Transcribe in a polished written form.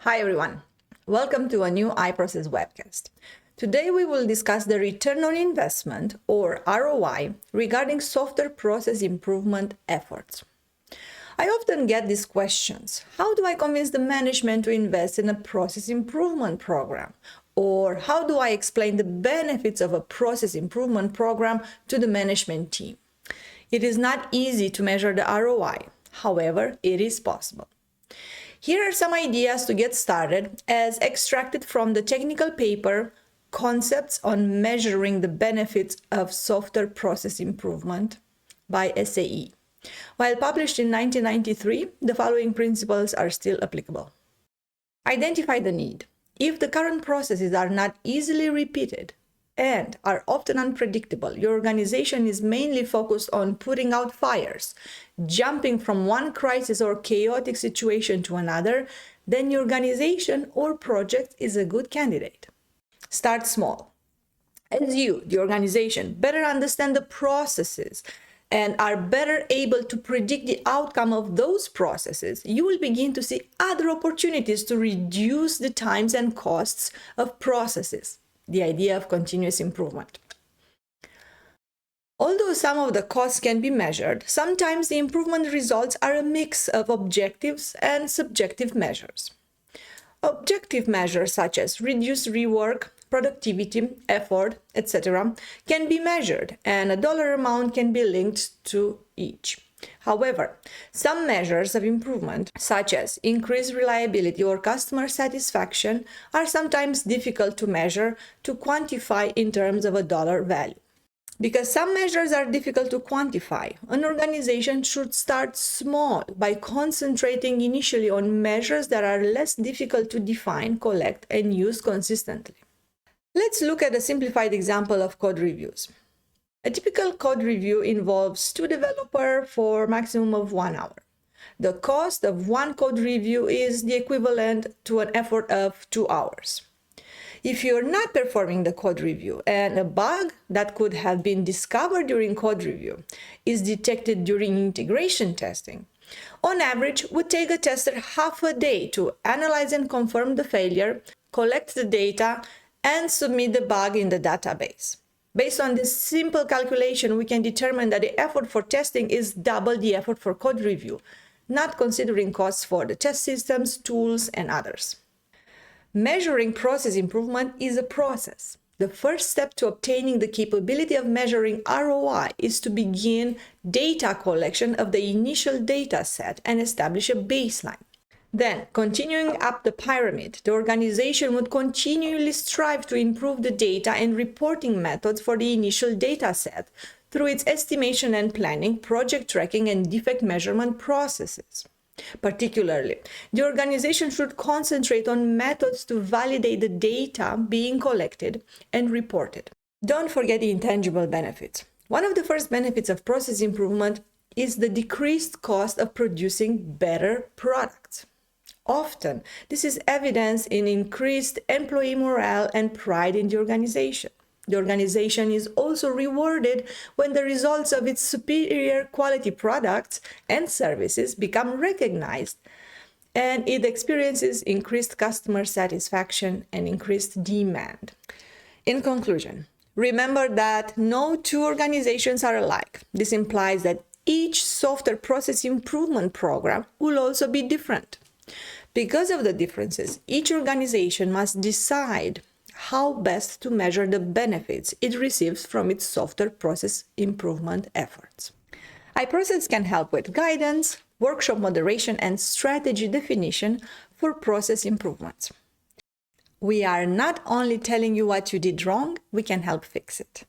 Hi everyone, welcome to a new iProcess webcast. Today we will discuss the return on investment or ROI regarding software process improvement efforts. I often get these questions. How do I convince the management to invest in a process improvement program? Or how do I explain the benefits of a process improvement program to the management team? It is not easy to measure the ROI. However, it is possible. Here are some ideas to get started as extracted from the technical paper Concepts on Measuring the Benefits of Software Process Improvement by SAE. While published in 1993, the following principles are still applicable. Identify the need. If the current processes are not easily repeated and are often unpredictable, your organization is mainly focused on putting out fires, jumping from one crisis or chaotic situation to another, then your organization or project is a good candidate. Start small. As you, the organization, better understand the processes and are better able to predict the outcome of those processes, you will begin to see other opportunities to reduce the times and costs of processes. The idea of continuous improvement. Although some of the costs can be measured, sometimes the improvement results are a mix of objectives and subjective measures. Objective measures such as reduced rework, productivity, effort, etc. can be measured, and a dollar amount can be linked to each. However, some measures of improvement, such as increased reliability or customer satisfaction, are sometimes difficult to measure, to quantify in terms of a dollar value. Because some measures are difficult to quantify, an organization should start small by concentrating initially on measures that are less difficult to define, collect, and use consistently. Let's look at a simplified example of code reviews. A typical code review involves 2 developers for a maximum of 1 hour. The cost of one code review is the equivalent to an effort of 2 hours. If you're not performing the code review and a bug that could have been discovered during code review is detected during integration testing, on average, it would take a tester half a day to analyze and confirm the failure, collect the data, and submit the bug in the database. Based on this simple calculation, we can determine that the effort for testing is double the effort for code review, not considering costs for the test systems, tools, and others. Measuring process improvement is a process. The first step to obtaining the capability of measuring ROI is to begin data collection of the initial data set and establish a baseline. Then, continuing up the pyramid, the organization would continually strive to improve the data and reporting methods for the initial data set through its estimation and planning, project tracking, and defect measurement processes. Particularly, the organization should concentrate on methods to validate the data being collected and reported. Don't forget the intangible benefits. One of the first benefits of process improvement is the decreased cost of producing better products. Often, this is evidenced in increased employee morale and pride in the organization. The organization is also rewarded when the results of its superior quality products and services become recognized, and it experiences increased customer satisfaction and increased demand. In conclusion, remember that no two organizations are alike. This implies that each software process improvement program will also be different. Because of the differences, each organization must decide how best to measure the benefits it receives from its software process improvement efforts. iProcess can help with guidance, workshop moderation, and strategy definition for process improvements. We are not only telling you what you did wrong, we can help fix it.